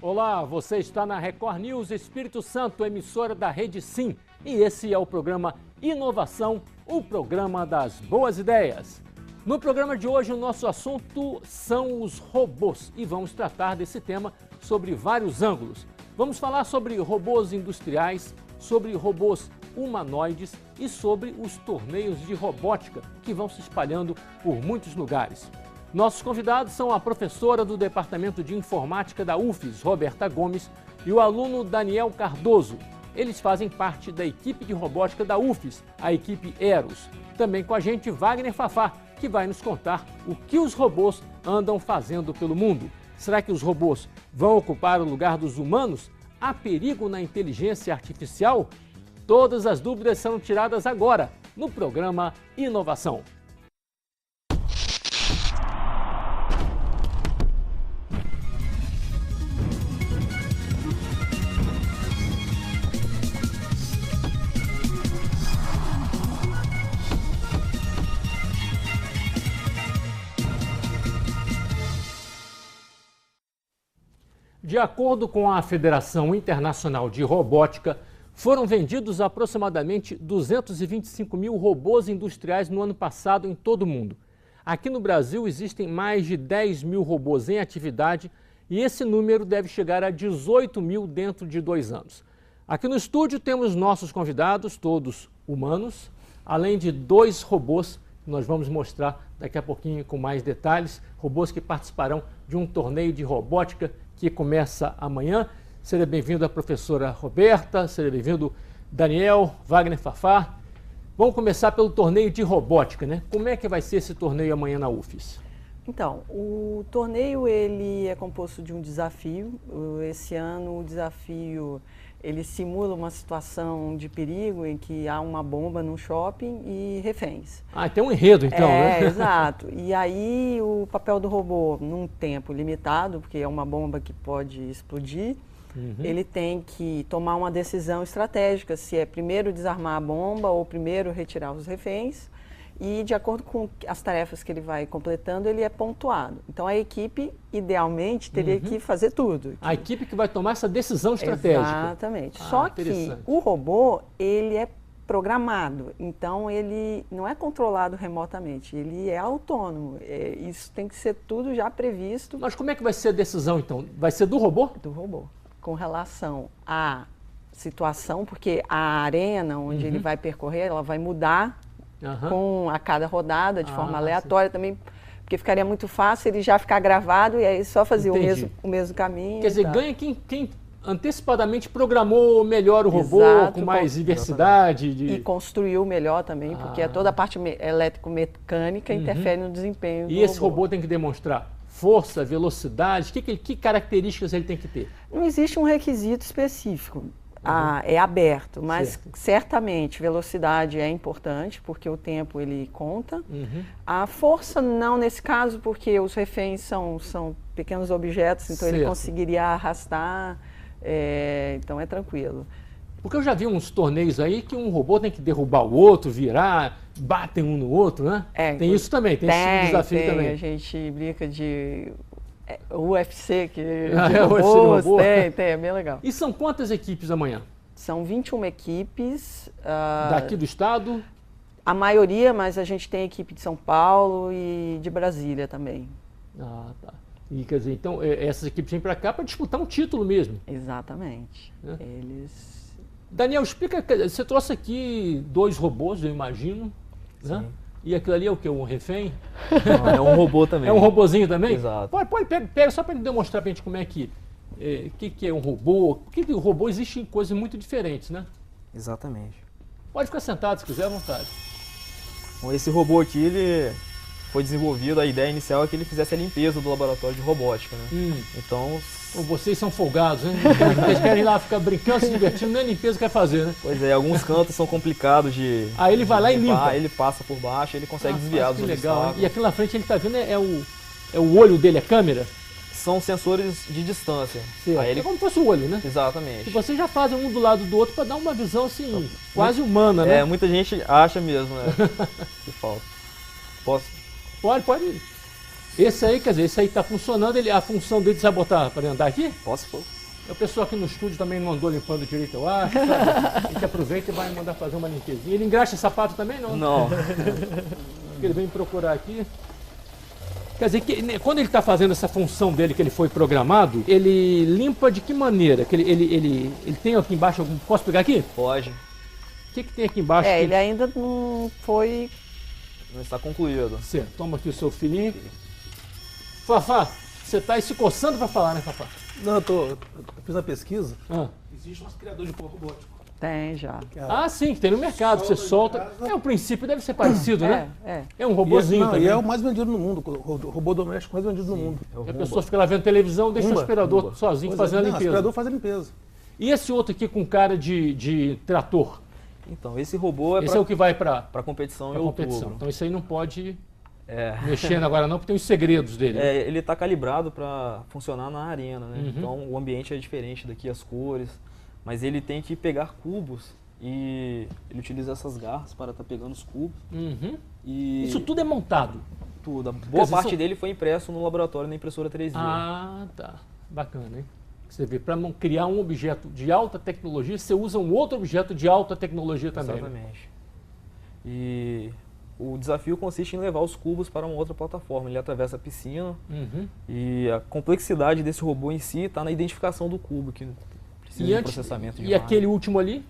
Olá, você está na Record News Espírito Santo, emissora da Rede Sim. E esse é o programa Inovação, o programa das boas ideias. No programa de hoje, o nosso assunto são os robôs e vamos tratar desse tema sobre vários ângulos. Vamos falar sobre robôs industriais, sobre robôs humanoides e sobre os torneios de robótica que vão se espalhando por muitos lugares. Nossos convidados são a professora do Departamento de Informática da UFES, Roberta Gomes, e o aluno Daniel Cardoso. Eles fazem parte da equipe de robótica da UFES, a equipe Eros. Também com a gente Wagner Fafá, que vai nos contar o que os robôs andam fazendo pelo mundo. Será que os robôs vão ocupar o lugar dos humanos? Há perigo na inteligência artificial? Todas as dúvidas são tiradas agora, no programa Inovação. De acordo com a Federação Internacional de Robótica, foram vendidos aproximadamente 225 mil robôs industriais no ano passado em todo o mundo. Aqui no Brasil existem mais de 10 mil robôs em atividade e esse número deve chegar a 18 mil dentro de 2 anos. Aqui no estúdio temos nossos convidados, todos humanos, além de 2 robôs que nós vamos mostrar daqui a pouquinho com mais detalhes, robôs que participarão de um torneio de robótica que começa amanhã. Seja bem-vindo a professora Roberta, seja bem-vindo Daniel, Wagner Fafá. Vamos começar pelo torneio de robótica, né? Como é que vai ser esse torneio amanhã na UFES? Então, o torneio ele é composto de um desafio. Esse ano o desafio ele simula uma situação de perigo em que há uma bomba num shopping e reféns. Ah, tem um enredo então, né? Exato. E aí o papel do robô, num tempo limitado, porque é uma bomba que pode explodir, ele tem que tomar uma decisão estratégica, se é primeiro desarmar a bomba ou primeiro retirar os reféns. E de acordo com as tarefas que ele vai completando, ele é pontuado. Então a equipe, idealmente, teria que fazer tudo. A equipe que vai tomar essa decisão estratégica. Exatamente. Só que o robô, ele é programado, então ele não é controlado remotamente, ele é autônomo. Isso tem que ser tudo já previsto. Mas como é que vai ser a decisão, então? Vai ser do robô? Do robô. Com relação à situação, porque a arena onde ele vai percorrer, ela vai mudar a cada rodada, de forma aleatória também, porque ficaria muito fácil ele já ficar gravado e aí só fazer o mesmo caminho. Quer dizer, ganha quem antecipadamente programou melhor o robô, com mais diversidade. E construiu melhor também, porque toda a parte elétrico-mecânica interfere no desempenho do robô. E esse robô tem que demonstrar força, velocidade, que características ele tem que ter? Não existe um requisito específico. É aberto, mas certamente velocidade é importante, porque o tempo ele conta. A força não nesse caso, porque os reféns são pequenos objetos, então ele conseguiria arrastar, então é tranquilo. Porque eu já vi uns torneios aí que um robô tem que derrubar o outro, virar, batem um no outro, né? Tem isso também, tem esse desafio também. A gente brinca de UFC, que robôs, é bem legal. E são quantas equipes amanhã? São 21 equipes. Daqui do estado? A maioria, mas a gente tem equipe de São Paulo e de Brasília também. Ah, tá. E quer dizer, então essas equipes vêm para cá para disputar um título mesmo? Exatamente. Daniel, explica, você trouxe aqui 2 robôs, eu imagino, né? E aquilo ali é o quê? Um refém? Não, é um robô também. É um robozinho também? Exato. Pega só para demonstrar para a gente como é que é um robô. Porque o robô existe em coisas muito diferentes, né? Exatamente. Pode ficar sentado se quiser, à vontade. Bom, esse robô aqui, ele foi desenvolvido, a ideia inicial é que ele fizesse a limpeza do laboratório de robótica, né? Então vocês são folgados, hein? Vocês querem ir lá ficar brincando, se divertindo, nem a limpeza quer fazer, né? Pois é, alguns cantos são complicados de... Aí ele vai lá e limpa. Ele passa por baixo, ele consegue desviar dos legal. E aqui na frente ele está vendo é o olho dele, a câmera? São sensores de distância. Aí ele... É como se fosse o olho, né? Exatamente. E vocês já fazem um do lado do outro para dar uma visão assim, quase humana, né? Muita gente acha mesmo, né? Que falta. Posso? Pode. Esse aí, quer dizer, esse aí está funcionando, a função dele, você vai botar para andar aqui? Posso, pô. O pessoal aqui no estúdio também não andou limpando direito, eu acho. Sabe? A gente aproveita e vai mandar fazer uma limpezinha. Ele engraxa sapato também, não? Não. Ele vem procurar aqui. Quer dizer, quando ele está fazendo essa função dele, que ele foi programado, ele limpa de que maneira? Que ele tem aqui embaixo algum... Posso pegar aqui? Pode. O que tem aqui embaixo? Ele ainda não foi... Não está concluído. Certo, toma aqui o seu filhinho. Fafá, você está aí se coçando para falar, né, Fafá? Não, eu fiz uma pesquisa. Existe um aspirador de pó robótico. Tem já. Sim, que tem no mercado, você solta. O princípio deve ser parecido, né? É um E robozinho também. é o mais vendido no mundo, o robô doméstico mais vendido no mundo. A pessoa fica lá vendo televisão, deixa o aspirador sozinho fazendo a limpeza. O aspirador faz a limpeza. E esse outro aqui com cara de trator? Então, esse robô Esse é o que vai para competição em competição. outubro. Então isso aí não pode mexendo agora não, porque tem os segredos dele. Ele está calibrado para funcionar na arena, né? Então o ambiente é diferente daqui, as cores. Mas ele tem que pegar cubos e ele utiliza essas garras para estar pegando os cubos. E Isso tudo é montado? tudo. A boa parte dele foi impresso no laboratório na impressora 3D. Ah, tá. Bacana, hein? Você vê, para não criar um objeto de alta tecnologia, você usa um outro objeto de alta tecnologia também. Né? Exatamente. E o desafio consiste em levar os cubos para uma outra plataforma. Ele atravessa a piscina e a complexidade desse robô em si está na identificação do cubo, que precisa de processamento de E imagem. aquele último ali?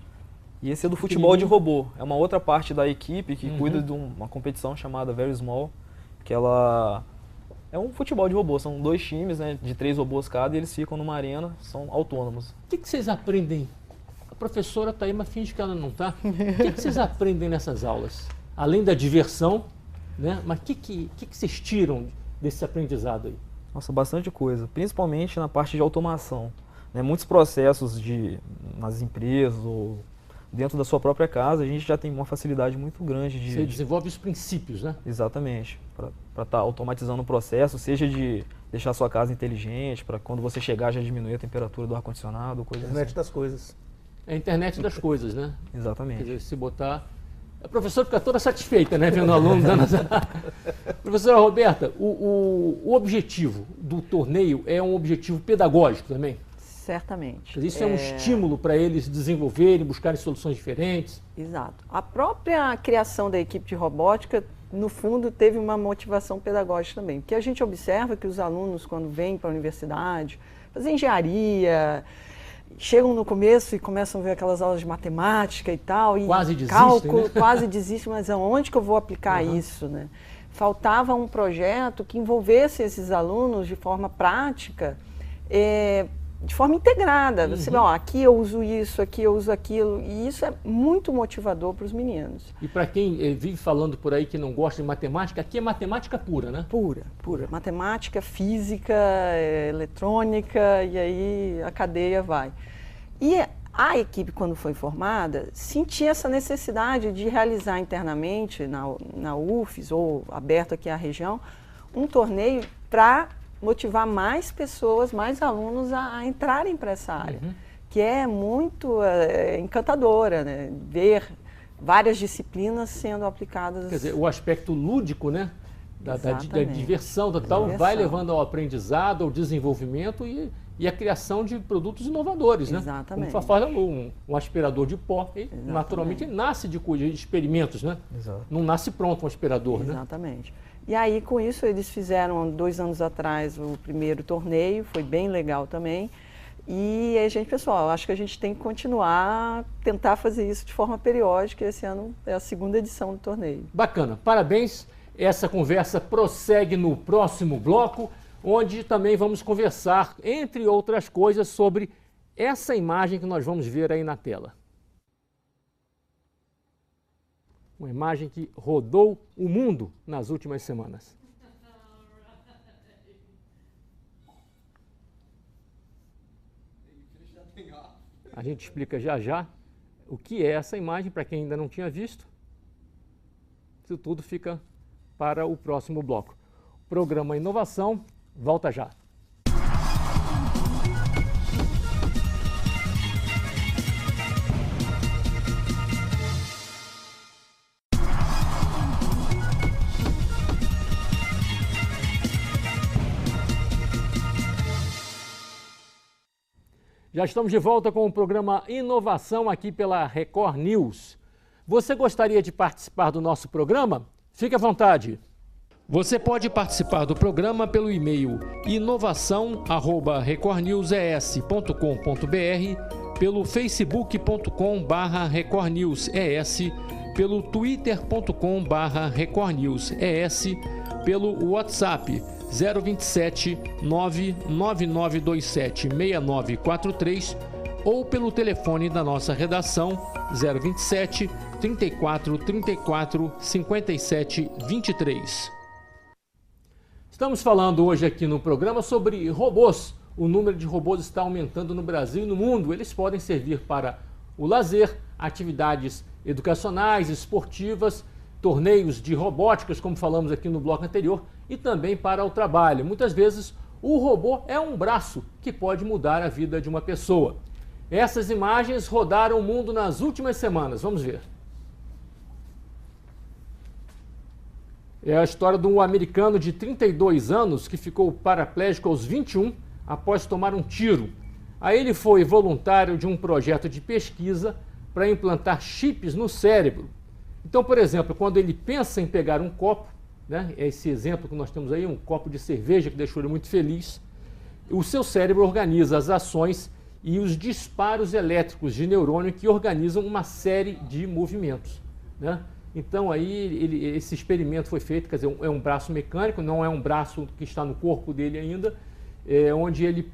E esse é do futebol de robô. É uma outra parte da equipe que cuida de uma competição chamada Very Small, que ela é um futebol de robô. São 2 times, né, de 3 robôs cada, e eles ficam numa arena, são autônomos. O que vocês aprendem? A professora está aí, mas finge que ela não está. O que vocês aprendem nessas aulas? Além da diversão, né? Mas o que vocês tiram desse aprendizado aí? Nossa, bastante coisa, principalmente na parte de automação. Né? Muitos processos nas empresas ou dentro da sua própria casa, a gente já tem uma facilidade muito grande de... Você desenvolve os princípios, né? Exatamente, para estar automatizando o processo, seja de deixar a sua casa inteligente, para quando você chegar já diminuir a temperatura do ar-condicionado, coisas Internet assim. das coisas. É a internet das coisas, né? Quer Exatamente. dizer, se botar... A professora fica toda satisfeita, né? Vendo o aluno dando essa... Professora Roberta, o objetivo do torneio é um objetivo pedagógico também? Certamente. Quer dizer, isso é um estímulo para eles desenvolverem, buscarem soluções diferentes? Exato. A própria criação da equipe de robótica, no fundo, teve uma motivação pedagógica também. Porque a gente observa que os alunos, quando vêm para a universidade, fazer engenharia, chegam no começo e começam a ver aquelas aulas de matemática e tal, e quase desistem, cálculo, né? Quase desistem, mas aonde que eu vou aplicar isso, né? Faltava um projeto que envolvesse esses alunos de forma prática, de forma integrada. Você vê, aqui eu uso isso, aqui eu uso aquilo, e isso é muito motivador para os meninos. E para quem vive falando por aí que não gosta de matemática, aqui é matemática pura, né? Pura, pura. Matemática, física, eletrônica, e aí a cadeia vai. E a equipe, quando foi formada, sentia essa necessidade de realizar internamente, na UFES, ou aberto aqui à região, um torneio para motivar mais pessoas, mais alunos a entrarem para essa área, que é muito encantadora, né? Ver várias disciplinas sendo aplicadas. Quer dizer, o aspecto lúdico, né? Da diversão, tal, vai levando ao aprendizado, ao desenvolvimento e a criação de produtos inovadores, né? Exatamente. Como faz um aspirador de pó, e naturalmente nasce de experimentos, né? Exato. Não nasce pronto um aspirador, né? Exatamente. E aí, com isso, eles fizeram 2 anos atrás o primeiro torneio, foi bem legal também. E a gente, pessoal, acho que a gente tem que continuar, tentar fazer isso de forma periódica. Esse ano é a 2ª edição do torneio. Bacana, parabéns. Essa conversa prossegue no próximo bloco, onde também vamos conversar, entre outras coisas, sobre essa imagem que nós vamos ver aí na tela. Uma imagem que rodou o mundo nas últimas semanas. A gente explica já já o que é essa imagem, para quem ainda não tinha visto. Isso tudo fica para o próximo bloco. O programa Inovação volta já. Já estamos de volta com o programa Inovação aqui pela Record News. Você gostaria de participar do nosso programa? Fique à vontade. Você pode participar do programa pelo e-mail inovação@recordnewses.com.br, pelo facebook.com/recordnewses, pelo twitter.com/recordnewses, pelo WhatsApp 027 99927 6943 ou pelo telefone da nossa redação 027 34 34 57 23. Estamos falando hoje aqui no programa sobre robôs. O número de robôs está aumentando no Brasil e no mundo. Eles podem servir para o lazer, atividades educacionais, esportivas, torneios de robóticas, como falamos aqui no bloco anterior, e também para o trabalho. Muitas vezes o robô é um braço que pode mudar a vida de uma pessoa. Essas imagens rodaram o mundo nas últimas semanas. Vamos ver. É a história de um americano de 32 anos que ficou paraplégico aos 21 após tomar um tiro. Aí ele foi voluntário de um projeto de pesquisa para implantar chips no cérebro. Então, por exemplo, quando ele pensa em pegar um copo, né, esse exemplo que nós temos aí, um copo de cerveja que deixou ele muito feliz, o seu cérebro organiza as ações e os disparos elétricos de neurônio que organizam uma série de movimentos, né? Então aí esse experimento foi feito, quer dizer, é um braço mecânico, não é um braço que está no corpo dele ainda, onde ele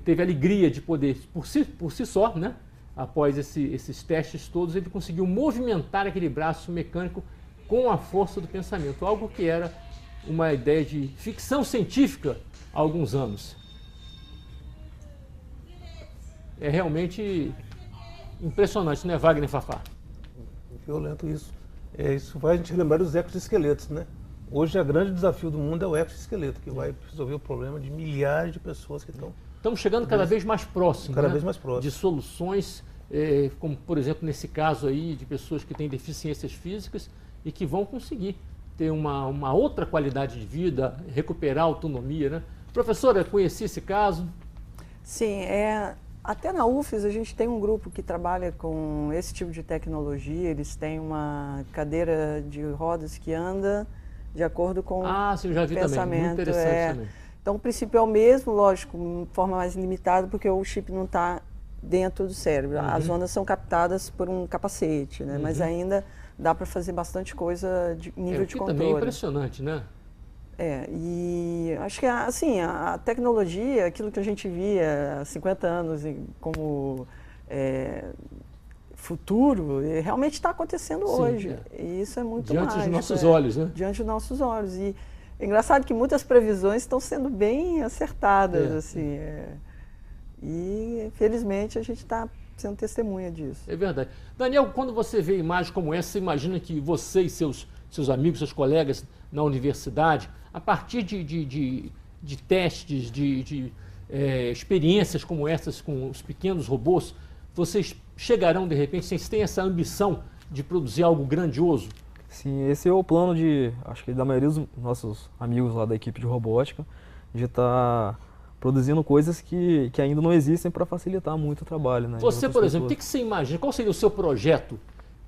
teve a alegria de poder, por si só, né? Após esses testes todos, ele conseguiu movimentar aquele braço mecânico com a força do pensamento, algo que era uma ideia de ficção científica há alguns anos. É realmente impressionante, né, Wagner Fafá? Violento isso. Isso vai a gente lembrar dos exoesqueletos, né? Hoje o grande desafio do mundo é o exoesqueleto, que vai resolver o problema de milhares de pessoas que estão... Estamos chegando cada vez mais próximo, cada né? vez mais próximo. De soluções, como por exemplo nesse caso aí, de pessoas que têm deficiências físicas e que vão conseguir ter uma outra qualidade de vida, recuperar a autonomia, né? Professora, conheci esse caso? Sim, até na UFES a gente tem um grupo que trabalha com esse tipo de tecnologia. Eles têm uma cadeira de rodas que anda de acordo com sim, eu já vi o pensamento. Também. Muito interessante também. Então o princípio é o mesmo, lógico, de forma mais limitada, porque o chip não está dentro do cérebro. Uhum. As ondas são captadas por um capacete, né? Mas ainda dá para fazer bastante coisa de nível de controle. Também é impressionante, né? E acho que assim, a tecnologia, aquilo que a gente via há 50 anos como futuro, realmente está acontecendo hoje. E isso é muito mágico. Diante dos nossos olhos, né? Diante dos nossos olhos. E é engraçado que muitas previsões estão sendo bem acertadas, assim. E, felizmente, a gente está sendo testemunha disso. É verdade. Daniel, quando você vê imagens como essa, você imagina que você e seus amigos, seus colegas na universidade, a partir de testes, de experiências como essas com os pequenos robôs, vocês chegarão, de repente, vocês têm essa ambição de produzir algo grandioso? Sim, esse é o plano acho que da maioria dos nossos amigos lá da equipe de robótica, de estar produzindo coisas que ainda não existem para facilitar muito o trabalho, né? Você, por exemplo, o que você imagina? Qual seria o seu projeto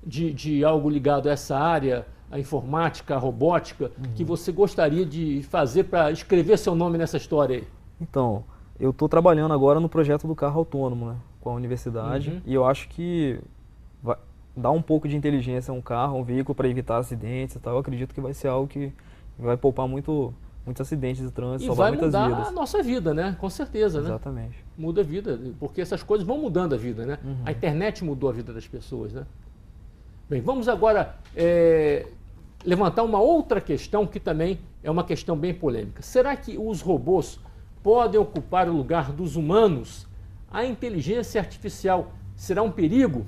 de algo ligado a essa área, a informática, a robótica, que você gostaria de fazer para escrever seu nome nessa história aí? Então, eu estou trabalhando agora no projeto do carro autônomo, né, com a universidade, e eu acho que vai dar um pouco de inteligência a um carro, um veículo para evitar acidentes e tal. Eu acredito que vai ser algo que vai poupar muitos acidentes de trânsito, salvar muitas vidas. E vai mudar a nossa vida, né? Com certeza, né? Exatamente. Muda a vida, porque essas coisas vão mudando a vida, né? A internet mudou a vida das pessoas, né? Bem, vamos agora levantar uma outra questão que também é uma questão bem polêmica. Será que os robôs podem ocupar o lugar dos humanos? A inteligência artificial será um perigo?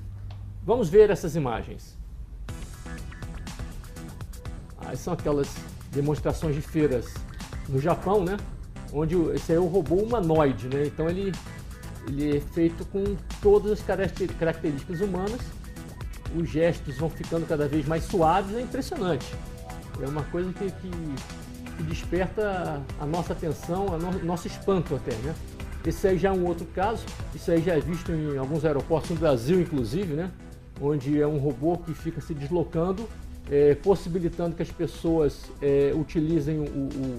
Vamos ver essas imagens. São aquelas demonstrações de feiras no Japão, né? Onde esse é o robô humanoide, né? Então ele é feito com todas as características humanas. Os gestos vão ficando cada vez mais suaves, é impressionante. É uma coisa que desperta a nossa atenção, o nosso espanto até, né? Esse aí já é um outro caso, isso aí já é visto em alguns aeroportos no Brasil, inclusive, né? Onde é um robô que fica se deslocando, possibilitando que as pessoas utilizem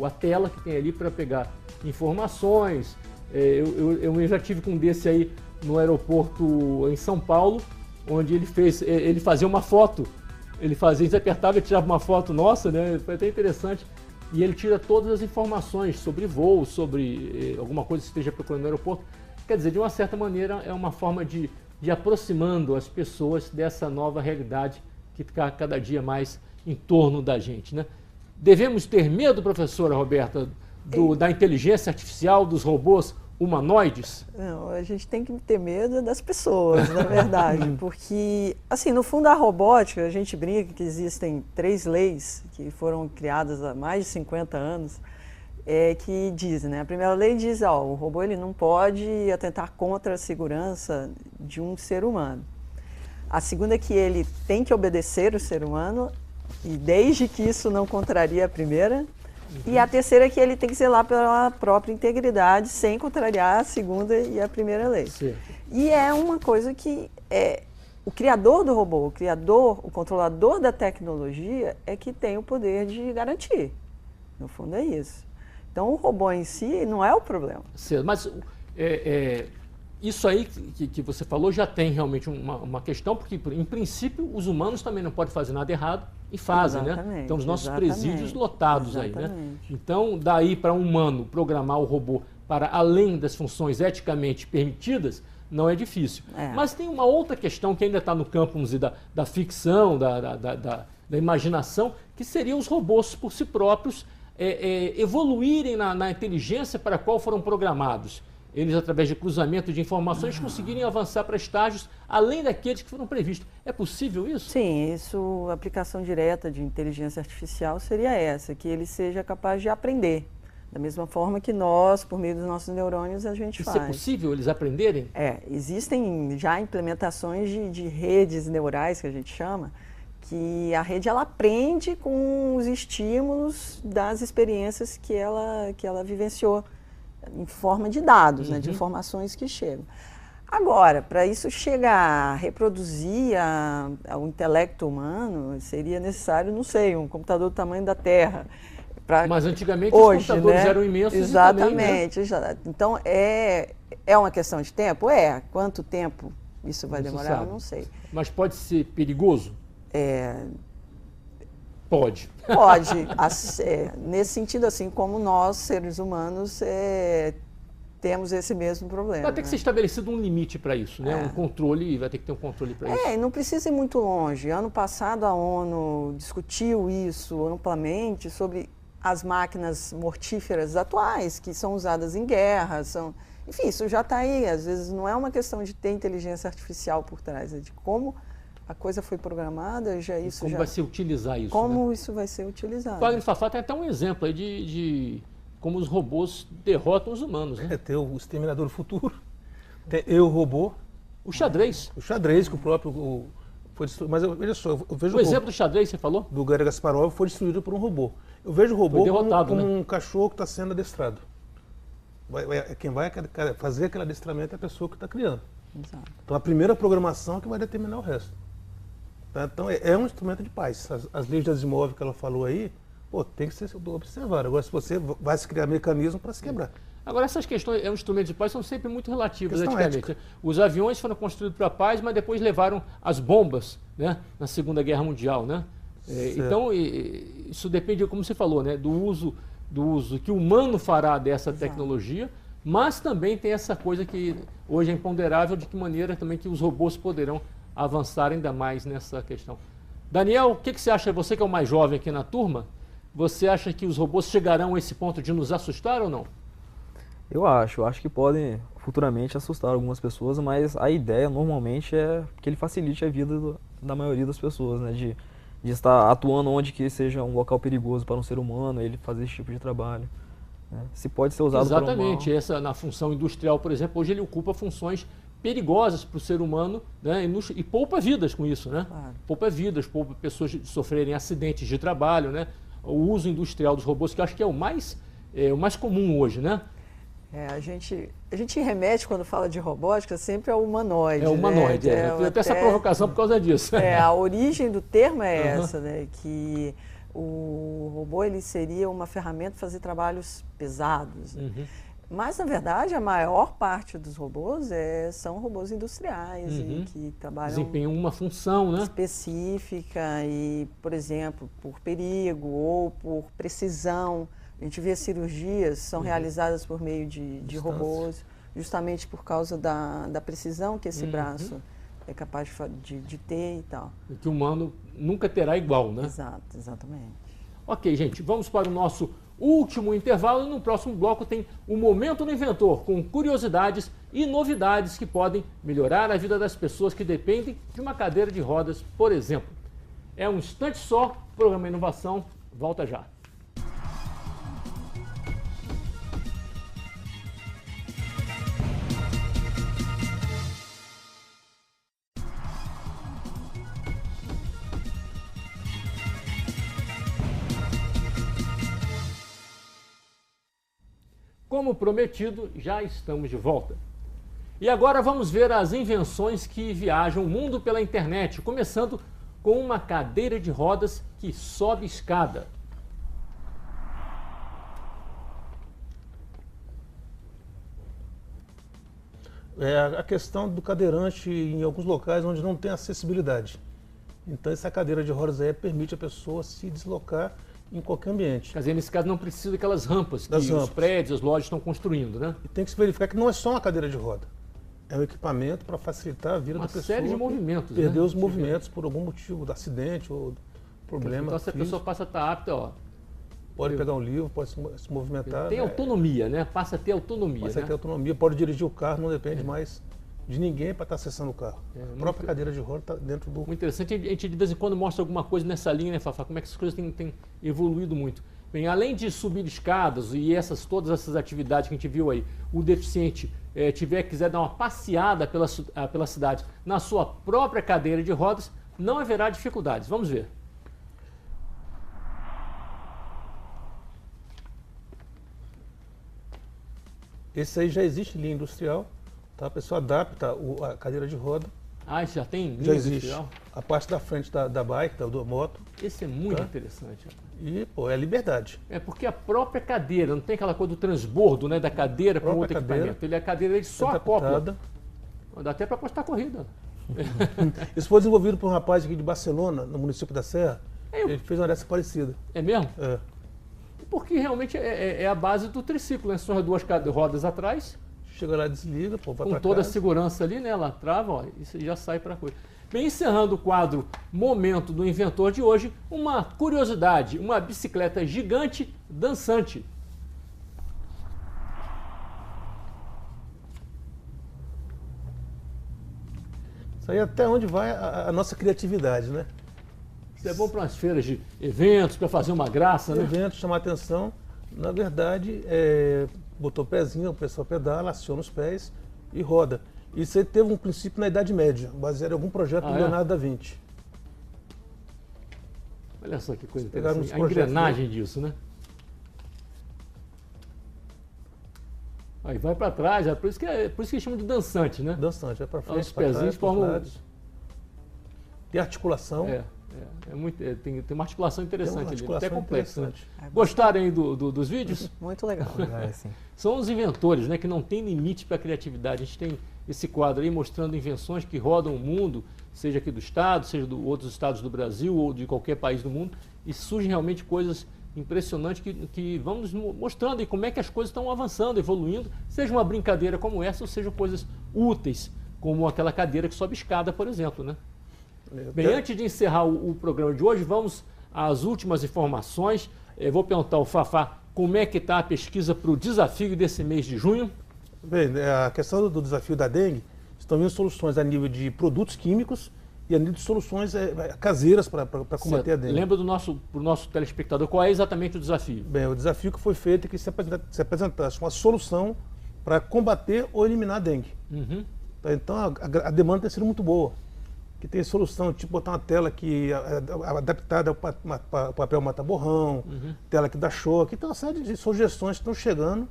a tela que tem ali para pegar informações. Eu já tive com um desse aí no aeroporto em São Paulo, onde ele fazia uma foto, você apertava e tirava uma foto nossa, né? Foi até interessante. E ele tira todas as informações sobre voo, sobre alguma coisa que esteja procurando no aeroporto. Quer dizer, de uma certa maneira, é uma forma de aproximando as pessoas dessa nova realidade que está cada dia mais em torno da gente, né? Devemos ter medo, professora Roberta, da inteligência artificial, dos robôs humanoides? Não, a gente tem que ter medo das pessoas, na verdade, porque, assim, no fundo a robótica, a gente brinca que existem 3 leis que foram criadas há mais de 50 anos, que dizem, né? A primeira lei diz, o robô ele não pode atentar contra a segurança de um ser humano. A segunda é que ele tem que obedecer o ser humano, e desde que isso não contraria a primeira. E a terceira é que ele tem que zelar pela própria integridade, sem contrariar a segunda e a primeira lei. Sim. E é uma coisa que o criador do robô, o controlador da tecnologia, é que tem o poder de garantir. No fundo é isso. Então o robô em si não é o problema. Sim, mas isso aí que você falou já tem realmente uma questão, porque em princípio os humanos também não podem fazer nada errado e fazem, né? Então os nossos presídios lotados aí, né? Então daí para um humano programar o robô para além das funções eticamente permitidas não é difícil. Mas tem uma outra questão que ainda está no campo, vamos dizer, da ficção, da imaginação, que seriam os robôs por si próprios evoluírem na inteligência para a qual foram programados. Eles, através de cruzamento de informações, conseguirem avançar para estágios além daqueles que foram previstos. É possível isso? Sim, a aplicação direta de inteligência artificial seria essa, que ele seja capaz de aprender, da mesma forma que nós, por meio dos nossos neurônios, a gente faz. Isso é possível, eles aprenderem? Existem já implementações de redes neurais, que a gente chama, que a rede ela aprende com os estímulos das experiências que ela vivenciou, em forma de dados, né, de informações que chegam. Agora, para isso chegar a reproduzir o intelecto humano, seria necessário, não sei, um computador do tamanho da Terra. Mas antigamente hoje, os computadores né? eram imensos. Exatamente. E também, né? Então, é uma questão de tempo? Quanto tempo isso vai demorar? Eu não sei. Mas pode ser perigoso? Pode. Pode. Nesse sentido, assim como nós, seres humanos, temos esse mesmo problema. Vai ter que ser estabelecido um limite para isso, né? Um controle, vai ter que ter um controle para isso. Não precisa ir muito longe. Ano passado a ONU discutiu isso amplamente sobre as máquinas mortíferas atuais, que são usadas em guerra, enfim, isso já está aí. Às vezes não é uma questão de ter inteligência artificial por trás, é de como a coisa foi programada, como vai se utilizar isso, como né? Isso vai ser utilizado. Wagner Fafá tem até um exemplo aí de como os robôs derrotam os humanos, né? Tem o Exterminador do Futuro, tem Eu, Robô. O xadrez. O xadrez, que o próprio foi destruído. Mas veja só, eu vejo o exemplo do xadrez, você falou? Do Garry Kasparov foi destruído por um robô. Eu vejo o robô como um cachorro que está sendo adestrado. Quem vai fazer aquele adestramento é a pessoa que está criando. Exato. Então a primeira programação é que vai determinar o resto. Então é um instrumento de paz. As leis de Asimov que ela falou aí, tem que ser observado. Agora, se você vai se criar mecanismo para se quebrar. Agora, essas questões, instrumentos de paz são sempre muito relativas, eticamente. Os aviões foram construídos para a paz, mas depois levaram as bombas, né, na Segunda Guerra Mundial, né? Então, isso depende, como você falou, né, do uso que o humano fará dessa tecnologia, mas também tem essa coisa que hoje é imponderável, de que maneira também que os robôs poderão avançar ainda mais nessa questão. Daniel, o que você acha, você que é o mais jovem aqui na turma, você acha que os robôs chegarão a esse ponto de nos assustar ou não? Eu acho que podem futuramente assustar algumas pessoas, mas a ideia normalmente é que ele facilite a vida da maioria das pessoas, né? De estar atuando onde que seja um local perigoso para um ser humano, ele fazer esse tipo de trabalho. Né? Se pode ser usado para um mal. Na função industrial, por exemplo, hoje ele ocupa funções perigosas para o ser humano, né? E poupa vidas com isso, né? Claro. Poupa vidas, poupa pessoas de sofrerem acidentes de trabalho, né? O uso industrial dos robôs, que eu acho que é o mais comum hoje, né? A gente remete, quando fala de robótica, sempre ao humanoide. É o humanoide, né? Eu tenho até essa provocação por causa disso. A origem do termo é essa, né? Que o robô ele seria uma ferramenta para fazer trabalhos pesados. Mas, na verdade, a maior parte dos robôs são robôs industriais e que trabalham... Desempenham uma função, né? Específica e, por exemplo, por perigo ou por precisão. A gente vê cirurgias são realizadas por meio de robôs, justamente por causa da precisão que esse braço é capaz de ter e tal. E que o humano nunca terá igual, né? Exato, exatamente. Ok, gente, vamos para o nosso último intervalo e no próximo bloco tem o Momento do Inventor, com curiosidades e novidades que podem melhorar a vida das pessoas que dependem de uma cadeira de rodas, por exemplo. É um instante só, programa Inovação, volta já. Como prometido, já estamos de volta. E agora vamos ver as invenções que viajam o mundo pela internet, começando com uma cadeira de rodas que sobe escada. É a questão do cadeirante em alguns locais onde não tem acessibilidade. Então essa cadeira de rodas aí permite a pessoa se deslocar em qualquer ambiente. Quer dizer, nesse caso não precisa daquelas rampas que os prédios, as lojas estão construindo, né? E tem que se verificar que não é só uma cadeira de roda. É um equipamento para facilitar a vida da pessoa. Uma série de movimentos, perder né? os movimentos por algum motivo, de acidente ou problema. Então se a pessoa passa a estar apta, ó. Pode pegar um livro, pode se movimentar. Tem autonomia, né? Passa a ter autonomia. Passa a ter autonomia, pode dirigir o carro, não depende mais de ninguém para estar acessando o carro. A própria cadeira de roda está dentro do... Muito interessante, a gente de vez em quando mostra alguma coisa nessa linha, né, Fafá? Como é que essas coisas têm evoluído muito. Bem, além de subir escadas e todas essas atividades que a gente viu aí, o deficiente quiser dar uma passeada pela cidade na sua própria cadeira de rodas, não haverá dificuldades. Vamos ver. Esse aí já existe linha industrial, tá? A pessoa adapta a cadeira de roda. Ah, isso já tem linha já existe. Industrial? A parte da frente da bike, da moto. Esse é muito interessante. E, pô, é liberdade. É porque a própria cadeira, não tem aquela coisa do transbordo, né, da cadeira para outro equipamento. A cadeira ele só acopla. Dá até para postar corrida. Isso foi desenvolvido por um rapaz aqui de Barcelona, no município da Serra. Ele fez uma dessa parecida. É mesmo? É. Porque realmente é a base do triciclo, né? São as duas rodas atrás. Chega lá, desliga, pô, vai pra com toda casa. A segurança ali, né? Ela trava, ó, e você já sai para a coisa. Bem, encerrando o quadro Momento do Inventor de hoje, uma curiosidade, uma bicicleta gigante dançante. Isso aí até onde vai a nossa criatividade, né? Isso é bom para umas feiras de eventos, para fazer uma graça, né? Eventos, chamar atenção. Na verdade, botou o pezinho, o pessoal pedala, aciona os pés e roda. Isso aí teve um princípio na Idade Média, baseado em algum projeto do Leonardo da Vinci. Olha só que coisa interessante, a engrenagem disso, né? Aí vai para trás, por isso que chamam de dançante, né? Dançante, vai para frente, os pezinhos formam... Tem articulação. Tem uma articulação interessante ali, até complexa. Né? É Gostaram aí dos vídeos? Muito legal. São os inventores, né, que não tem limite para a criatividade. A gente tem esse quadro aí mostrando invenções que rodam o mundo, seja aqui do estado, seja de outros estados do Brasil ou de qualquer país do mundo, e surgem realmente coisas impressionantes que vão nos mostrando aí como é que as coisas estão avançando, evoluindo, seja uma brincadeira como essa, ou sejam coisas úteis, como aquela cadeira que sobe escada, por exemplo, né? Bem, antes de encerrar o programa de hoje, vamos às últimas informações. Eu vou perguntar ao Fafá como é que está a pesquisa para o desafio desse mês de junho. Bem, a questão do desafio da dengue, estão vindo soluções a nível de produtos químicos e a nível de soluções caseiras para combater a dengue. Lembra pro nosso telespectador qual é exatamente o desafio? Bem, o desafio que foi feito é que se apresentasse uma solução para combater ou eliminar a dengue. Uhum. Então a demanda tem sido muito boa. Que tem solução, tipo botar uma tela que adaptada ao papel mata-borrão, tela que dá choque. Então, uma série de sugestões que estão chegando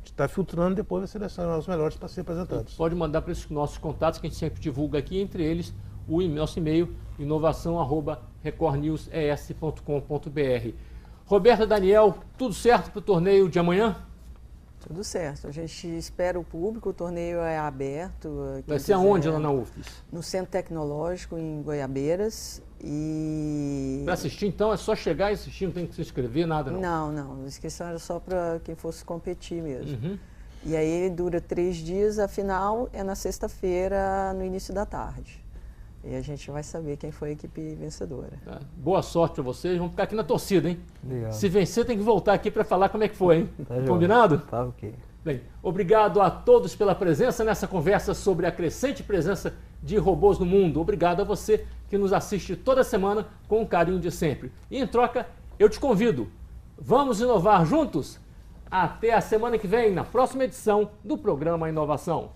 gente está filtrando e depois vai selecionar os melhores para ser apresentados. Pode mandar para esses nossos contatos que a gente sempre divulga aqui, entre eles o nosso e-mail inovação@recordnewses.com.br. Roberta, Daniel, tudo certo para o torneio de amanhã? Tudo certo. A gente espera o público, o torneio é aberto. Vai ser aonde lá na UFES? No Centro Tecnológico, em Goiabeiras. E... Para assistir, então, é só chegar e assistir, não tem que se inscrever, nada não? Não. A inscrição era só para quem fosse competir mesmo. Uhum. E aí dura 3 dias, a final é na sexta-feira, no início da tarde. E a gente vai saber quem foi a equipe vencedora. Tá. Boa sorte para vocês, vamos ficar aqui na torcida, hein? Obrigado. Se vencer, tem que voltar aqui para falar como é que foi, hein? Tá joia. Combinado? Tá ok. Bem, obrigado a todos pela presença nessa conversa sobre a crescente presença de robôs no mundo. Obrigado a você que nos assiste toda semana com o carinho de sempre. E em troca, eu te convido. Vamos inovar juntos? Até a semana que vem, na próxima edição do programa Inovação.